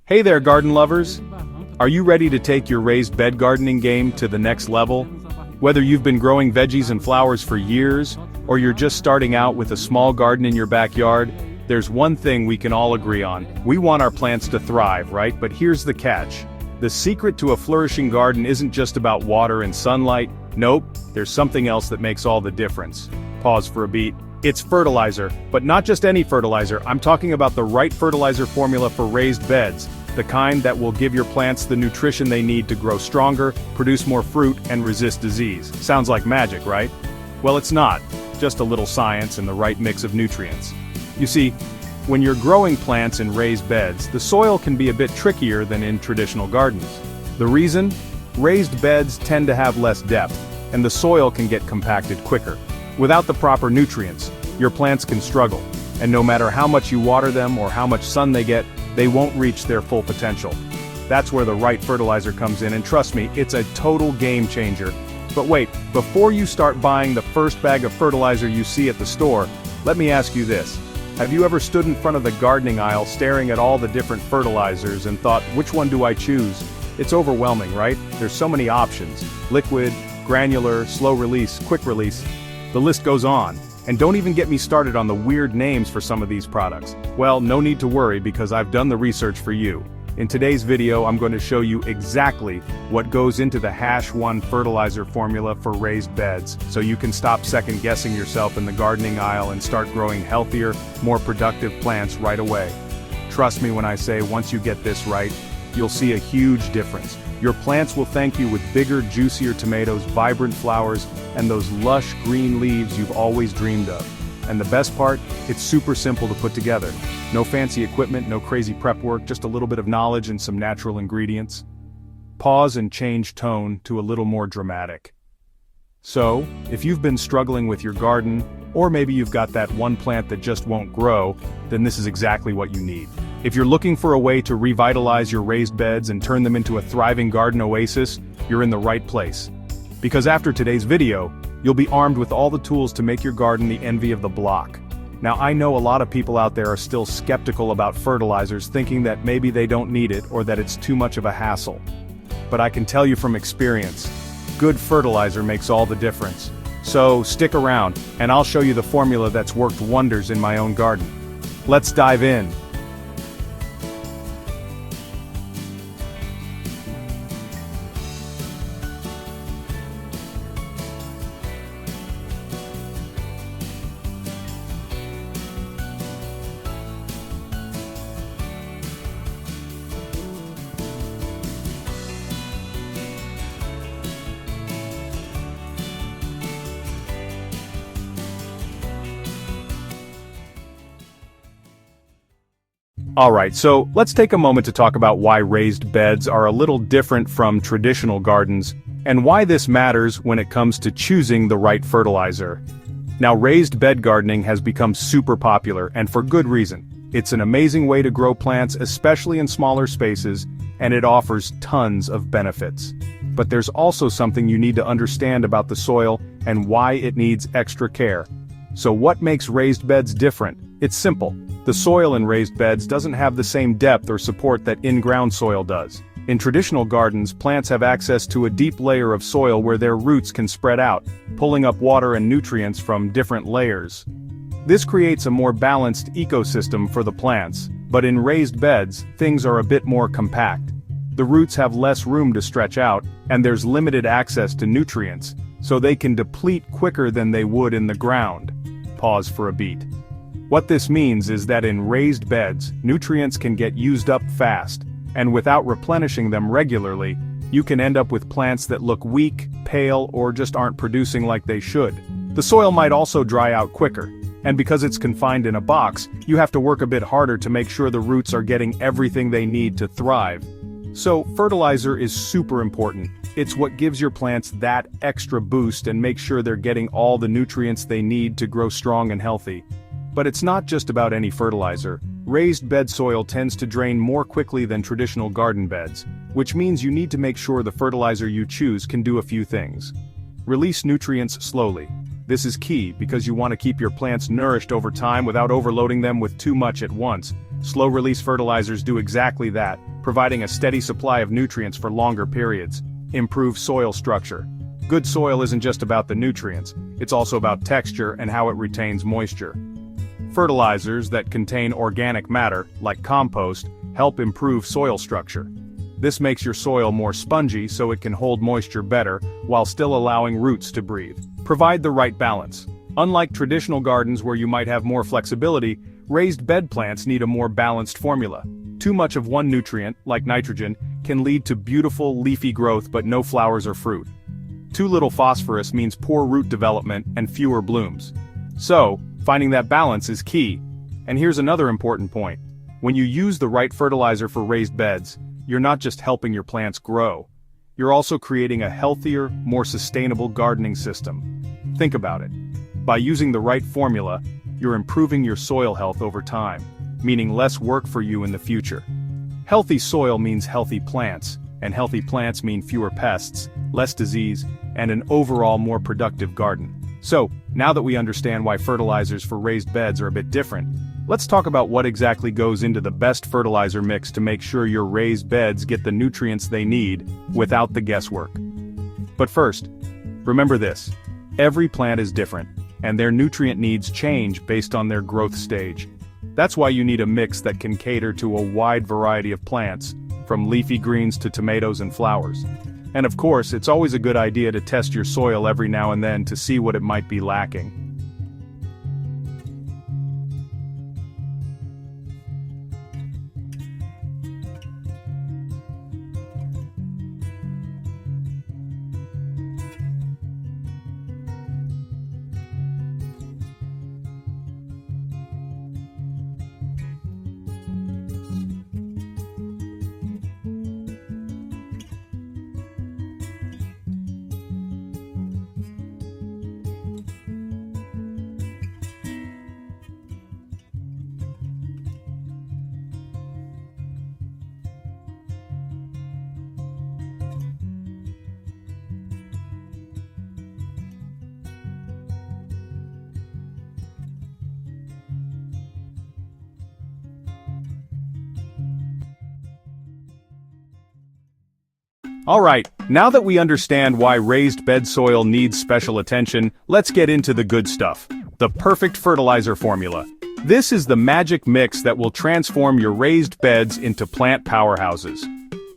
Hey there, garden lovers! Are you ready to take your raised bed gardening game to the next level? Whether you've been growing veggies and flowers for years, or you're just starting out with a small garden in your backyard, there's one thing we can all agree on. We want our plants to thrive, right? But here's the catch. The secret to a flourishing garden isn't just about water and sunlight. Nope, there's something else that makes all the difference. Pause for a beat. It's fertilizer, but not just any fertilizer. I'm talking about the right fertilizer formula for raised beds, the kind that will give your plants the nutrition they need to grow stronger, produce more fruit, and resist disease. Sounds like magic, right? Well, it's not. Just a little science and the right mix of nutrients. You see, when you're growing plants in raised beds, the soil can be a bit trickier than in traditional gardens. The reason? Raised beds tend to have less depth, and the soil can get compacted quicker. Without the proper nutrients, your plants can struggle, and no matter how much you water them or how much sun they get, they won't reach their full potential. That's where the right fertilizer comes in, and trust me, it's a total game changer. But wait, before you start buying the first bag of fertilizer you see at the store, let me ask you this. Have you ever stood in front of the gardening aisle staring at all the different fertilizers and thought, which one do I choose? It's overwhelming, right? There's so many options. Liquid, granular, slow release, quick release. The list goes on. And don't even get me started on the weird names for some of these products. Well, no need to worry because I've done the research for you. In today's video, I'm going to show you exactly what goes into the #1 fertilizer formula for raised beds, so you can stop second-guessing yourself in the gardening aisle and start growing healthier, more productive plants right away. Trust me when I say once you get this right, you'll see a huge difference. Your plants will thank you with bigger, juicier tomatoes, vibrant flowers, and those lush green leaves you've always dreamed of. And the best part? It's super simple to put together. No fancy equipment, no crazy prep work, just a little bit of knowledge and some natural ingredients. Pause and change tone to a little more dramatic. So, if you've been struggling with your garden, or maybe you've got that one plant that just won't grow, then this is exactly what you need. If you're looking for a way to revitalize your raised beds and turn them into a thriving garden oasis, you're in the right place. Because after today's video, you'll be armed with all the tools to make your garden the envy of the block. Now I know a lot of people out there are still skeptical about fertilizers, thinking that maybe they don't need it or that it's too much of a hassle. But I can tell you from experience, good fertilizer makes all the difference. So stick around, and I'll show you the formula that's worked wonders in my own garden. Let's dive in. Alright, so let's take a moment to talk about why raised beds are a little different from traditional gardens, and why this matters when it comes to choosing the right fertilizer. Now, raised bed gardening has become super popular, and for good reason. It's an amazing way to grow plants, especially in smaller spaces, and it offers tons of benefits. But there's also something you need to understand about the soil and why it needs extra care. So what makes raised beds different? It's simple. The soil in raised beds doesn't have the same depth or support that in-ground soil does. In traditional gardens, plants have access to a deep layer of soil where their roots can spread out, pulling up water and nutrients from different layers. This creates a more balanced ecosystem for the plants, but in raised beds, things are a bit more compact. The roots have less room to stretch out, and there's limited access to nutrients, so they can deplete quicker than they would in the ground. Pause for a beat. What this means is that in raised beds, nutrients can get used up fast, and without replenishing them regularly, you can end up with plants that look weak, pale, or just aren't producing like they should. The soil might also dry out quicker, and because it's confined in a box, you have to work a bit harder to make sure the roots are getting everything they need to thrive. So, fertilizer is super important. It's what gives your plants that extra boost and makes sure they're getting all the nutrients they need to grow strong and healthy. But it's not just about any fertilizer. Raised bed soil tends to drain more quickly than traditional garden beds, which means you need to make sure the fertilizer you choose can do a few things. Release nutrients slowly. This is key because you want to keep your plants nourished over time without overloading them with too much at once. Slow-release fertilizers do exactly that, providing a steady supply of nutrients for longer periods. Improve soil structure. Good soil isn't just about the nutrients, it's also about texture and how it retains moisture. Fertilizers that contain organic matter, like compost, help improve soil structure. This makes your soil more spongy so it can hold moisture better, while still allowing roots to breathe. Provide the right balance. Unlike traditional gardens where you might have more flexibility, raised bed plants need a more balanced formula. Too much of one nutrient, like nitrogen, can lead to beautiful leafy growth but no flowers or fruit. Too little phosphorus means poor root development and fewer blooms. So, finding that balance is key. And here's another important point. When you use the right fertilizer for raised beds, you're not just helping your plants grow. You're also creating a healthier, more sustainable gardening system. Think about it. By using the right formula, you're improving your soil health over time, meaning less work for you in the future. Healthy soil means healthy plants, and healthy plants mean fewer pests, less disease, and an overall more productive garden. So, now that we understand why fertilizers for raised beds are a bit different, let's talk about what exactly goes into the best fertilizer mix to make sure your raised beds get the nutrients they need without the guesswork. But first, remember this: every plant is different, and their nutrient needs change based on their growth stage. That's why you need a mix that can cater to a wide variety of plants, from leafy greens to tomatoes and flowers. And of course, it's always a good idea to test your soil every now and then to see what it might be lacking. Alright, now that we understand why raised bed soil needs special attention, let's get into the good stuff. The perfect fertilizer formula. This is the magic mix that will transform your raised beds into plant powerhouses.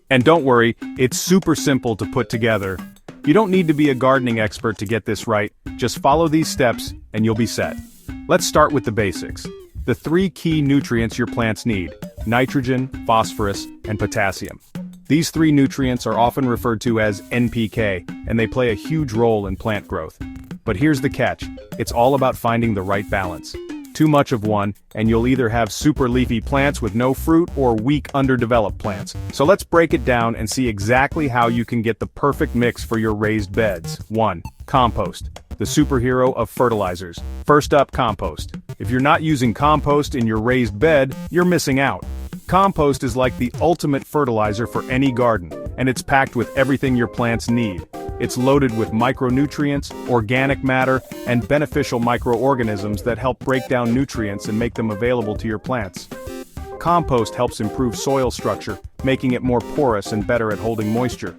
And don't worry, it's super simple to put together. You don't need to be a gardening expert to get this right, just follow these steps and you'll be set. Let's start with the basics. The 3 key nutrients your plants need: nitrogen, phosphorus, and potassium. These 3 nutrients are often referred to as NPK, and they play a huge role in plant growth. But here's the catch: it's all about finding the right balance. Too much of one, and you'll either have super leafy plants with no fruit or weak underdeveloped plants. So let's break it down and see exactly how you can get the perfect mix for your raised beds. 1. Compost, the superhero of fertilizers. First up, compost. If you're not using compost in your raised bed, you're missing out. Compost is like the ultimate fertilizer for any garden, and it's packed with everything your plants need. It's loaded with micronutrients, organic matter, and beneficial microorganisms that help break down nutrients and make them available to your plants. Compost helps improve soil structure, making it more porous and better at holding moisture.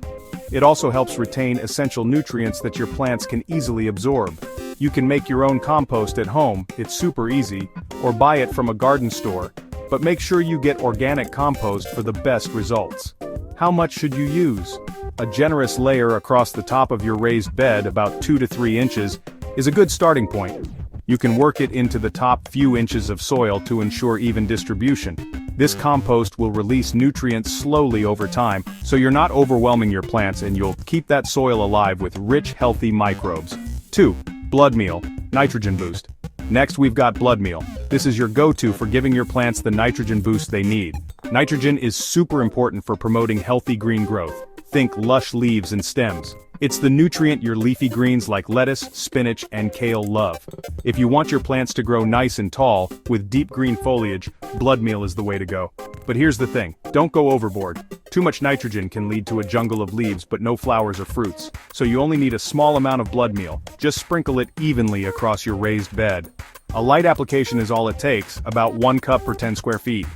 It also helps retain essential nutrients that your plants can easily absorb. You can make your own compost at home, it's super easy, or buy it from a garden store. But make sure you get organic compost for the best results. How much should you use? A generous layer across the top of your raised bed, about 2 to 3 inches, is a good starting point. You can work it into the top few inches of soil to ensure even distribution. This compost will release nutrients slowly over time, so you're not overwhelming your plants and you'll keep that soil alive with rich, healthy microbes. 2. Blood meal, nitrogen boost. Next, we've got blood meal. This is your go-to for giving your plants the nitrogen boost they need. Nitrogen is super important for promoting healthy green growth. Think lush leaves and stems. It's the nutrient your leafy greens like lettuce, spinach, and kale love. If you want your plants to grow nice and tall, with deep green foliage, blood meal is the way to go. But here's the thing, don't go overboard. Too much nitrogen can lead to a jungle of leaves but no flowers or fruits. So you only need a small amount of blood meal. Just sprinkle it evenly across your raised bed. A light application is all it takes, about 1 cup per 10 square feet.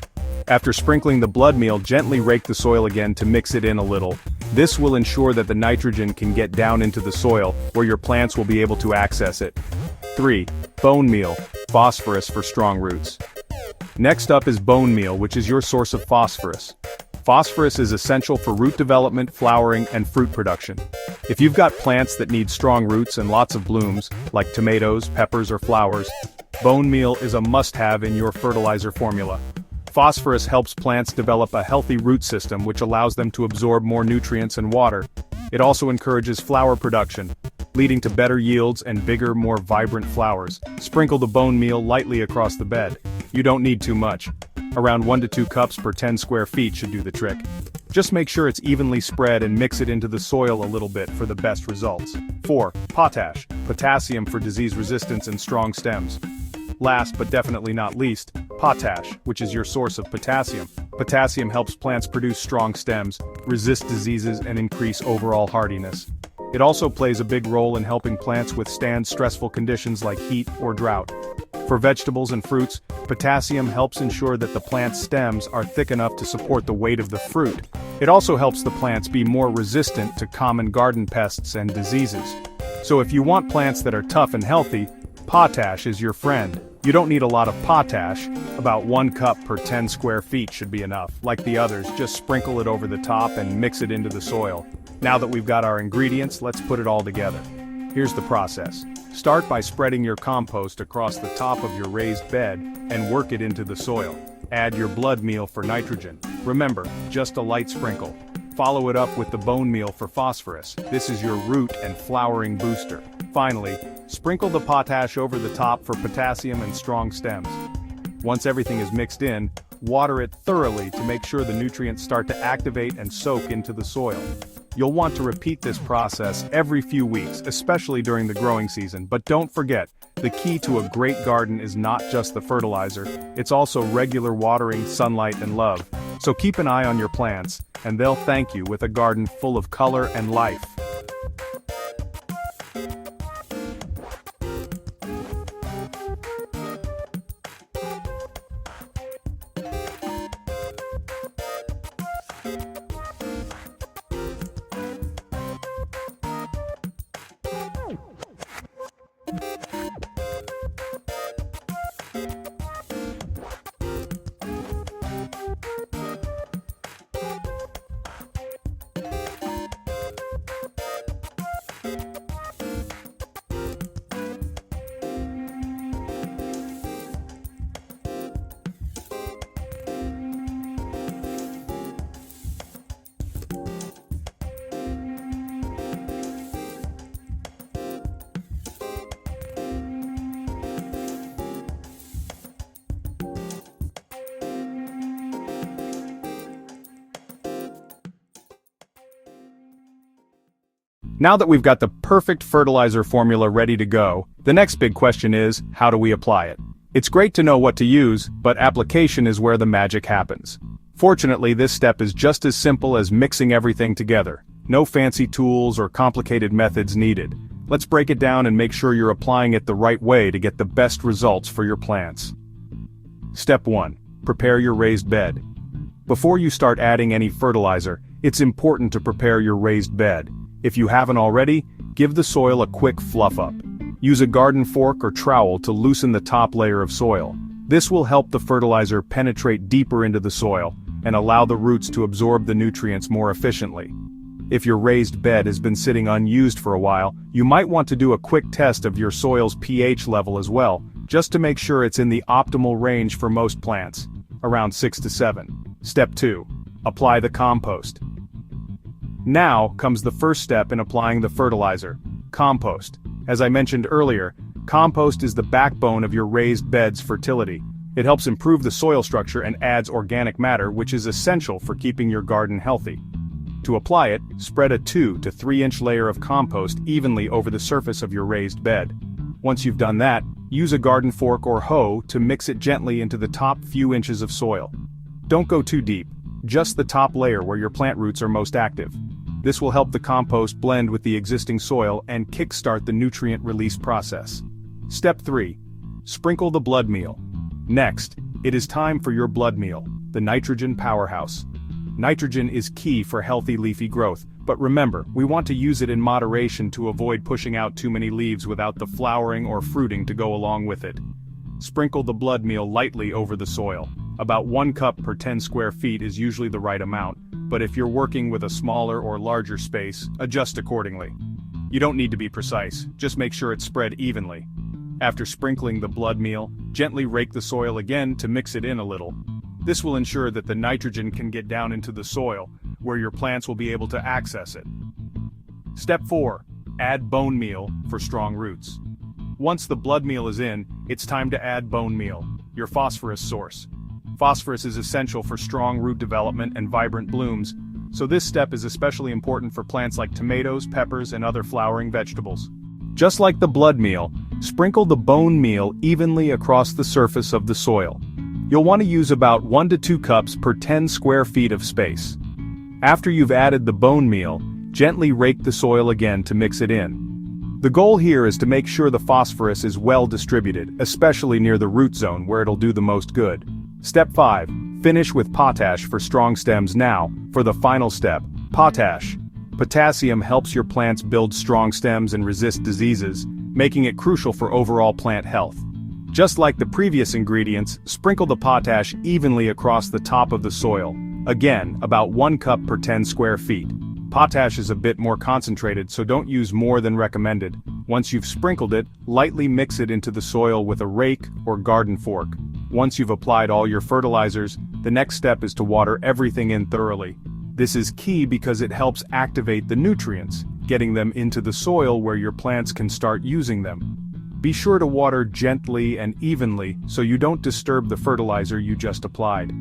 After sprinkling the blood meal, gently rake the soil again to mix it in a little. This will ensure that the nitrogen can get down into the soil, where your plants will be able to access it. 3. Bone meal, phosphorus for strong roots. Next up is bone meal, which is your source of phosphorus. Phosphorus is essential for root development, flowering, and fruit production. If you've got plants that need strong roots and lots of blooms, like tomatoes, peppers, or flowers, bone meal is a must-have in your fertilizer formula. Phosphorus helps plants develop a healthy root system, which allows them to absorb more nutrients and water. It also encourages flower production, leading to better yields and bigger, more vibrant flowers. Sprinkle the bone meal lightly across the bed. You don't need too much. Around 1 to 2 cups per 10 square feet should do the trick. Just make sure it's evenly spread and mix it into the soil a little bit for the best results. 4. Potash, potassium for disease resistance and strong stems. Last but definitely not least, potash, which is your source of potassium. Potassium helps plants produce strong stems, resist diseases, and increase overall hardiness. It also plays a big role in helping plants withstand stressful conditions like heat or drought. For vegetables and fruits, potassium helps ensure that the plant's stems are thick enough to support the weight of the fruit. It also helps the plants be more resistant to common garden pests and diseases. So if you want plants that are tough and healthy, potash is your friend. You don't need a lot of potash, about 1 cup per 10 square feet should be enough. Like the others, just sprinkle it over the top and mix it into the soil. Now that we've got our ingredients, let's put it all together. Here's the process. Start by spreading your compost across the top of your raised bed and work it into the soil. Add your blood meal for nitrogen. Remember, just a light sprinkle. Follow it up with the bone meal for phosphorus. This is your root and flowering booster. Finally, sprinkle the potash over the top for potassium and strong stems. Once everything is mixed in, water it thoroughly to make sure the nutrients start to activate and soak into the soil. You'll want to repeat this process every few weeks, especially during the growing season. But don't forget, the key to a great garden is not just the fertilizer, it's also regular watering, sunlight, and love. So keep an eye on your plants, and they'll thank you with a garden full of color and life. Now that we've got the perfect fertilizer formula ready to go, the next big question is, how do we apply it? It's great to know what to use, but application is where the magic happens. Fortunately, this step is just as simple as mixing everything together. No fancy tools or complicated methods needed. Let's break it down and make sure you're applying it the right way to get the best results for your plants. Step 1. Prepare your raised bed. Before you start adding any fertilizer, it's important to prepare your raised bed. If you haven't already, give the soil a quick fluff up. Use a garden fork or trowel to loosen the top layer of soil. This will help the fertilizer penetrate deeper into the soil and allow the roots to absorb the nutrients more efficiently. If your raised bed has been sitting unused for a while, you might want to do a quick test of your soil's pH level as well, just to make sure it's in the optimal range for most plants, around 6 to 7. Step 2. Apply the compost. Now comes the first step in applying the fertilizer, compost. As I mentioned earlier, compost is the backbone of your raised bed's fertility. It helps improve the soil structure and adds organic matter, which is essential for keeping your garden healthy. To apply it, spread a 2 to 3 inch layer of compost evenly over the surface of your raised bed. Once you've done that, use a garden fork or hoe to mix it gently into the top few inches of soil. Don't go too deep, just the top layer where your plant roots are most active. This will help the compost blend with the existing soil and kickstart the nutrient release process. Step 3. Sprinkle the blood meal. Next, it is time for your blood meal. the nitrogen powerhouse. Nitrogen is key for healthy leafy growth, but remember, we want to use it in moderation to avoid pushing out too many leaves without the flowering or fruiting to go along with it. Sprinkle the blood meal lightly over the soil. About 1 cup per 10 square feet is usually the right amount, but if you're working with a smaller or larger space, adjust accordingly. You don't need to be precise, just make sure it's spread evenly. After sprinkling the blood meal, gently rake the soil again to mix it in a little. This will ensure that the nitrogen can get down into the soil, where your plants will be able to access it. Step 4. Add bone meal for strong roots. Once the blood meal is in, it's time to add bone meal, your phosphorus source. Phosphorus is essential for strong root development and vibrant blooms, so this step is especially important for plants like tomatoes, peppers, and other flowering vegetables. Just like the blood meal, sprinkle the bone meal evenly across the surface of the soil. You'll want to use about 1 to 2 cups per 10 square feet of space. After you've added the bone meal, gently rake the soil again to mix it in. The goal here is to make sure the phosphorus is well distributed, especially near the root zone where it'll do the most good. Step 5. Finish with potash for strong stems. Now, for the final step, potash. Potassium helps your plants build strong stems and resist diseases, making it crucial for overall plant health. Just like the previous ingredients, sprinkle the potash evenly across the top of the soil. Again, about 1 cup per 10 square feet. Potash is a bit more concentrated, so don't use more than recommended. Once you've sprinkled it, lightly mix it into the soil with a rake or garden fork. Once you've applied all your fertilizers, the next step is to water everything in thoroughly. This is key because it helps activate the nutrients, getting them into the soil where your plants can start using them. Be sure to water gently and evenly so you don't disturb the fertilizer you just applied.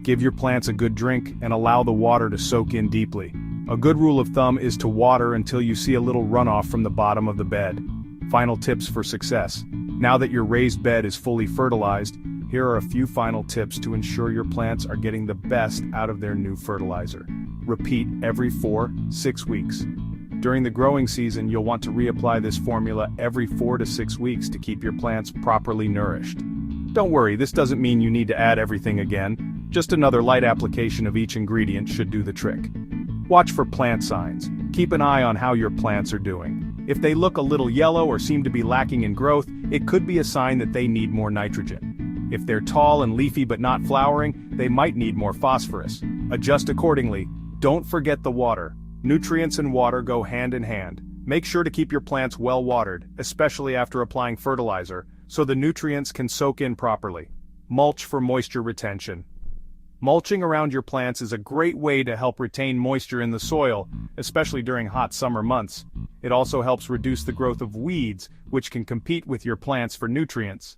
Give your plants a good drink and allow the water to soak in deeply. A good rule of thumb is to water until you see a little runoff from the bottom of the bed. Final tips for success. Now that your raised bed is fully fertilized, here are a few final tips to ensure your plants are getting the best out of their new fertilizer. Repeat every 4-6 weeks. During the growing season, you'll want to reapply this formula every 4 to 6 weeks to keep your plants properly nourished. Don't worry, this doesn't mean you need to add everything again. Just another light application of each ingredient should do the trick. Watch for plant signs. Keep an eye on how your plants are doing. If they look a little yellow or seem to be lacking in growth, it could be a sign that they need more nitrogen. If they're tall and leafy but not flowering, they might need more phosphorus. Adjust accordingly. Don't forget the water. Nutrients and water go hand in hand. Make sure to keep your plants well watered, especially after applying fertilizer, so the nutrients can soak in properly. Mulch for moisture retention. Mulching around your plants is a great way to help retain moisture in the soil, especially during hot summer months. It also helps reduce the growth of weeds, which can compete with your plants for nutrients.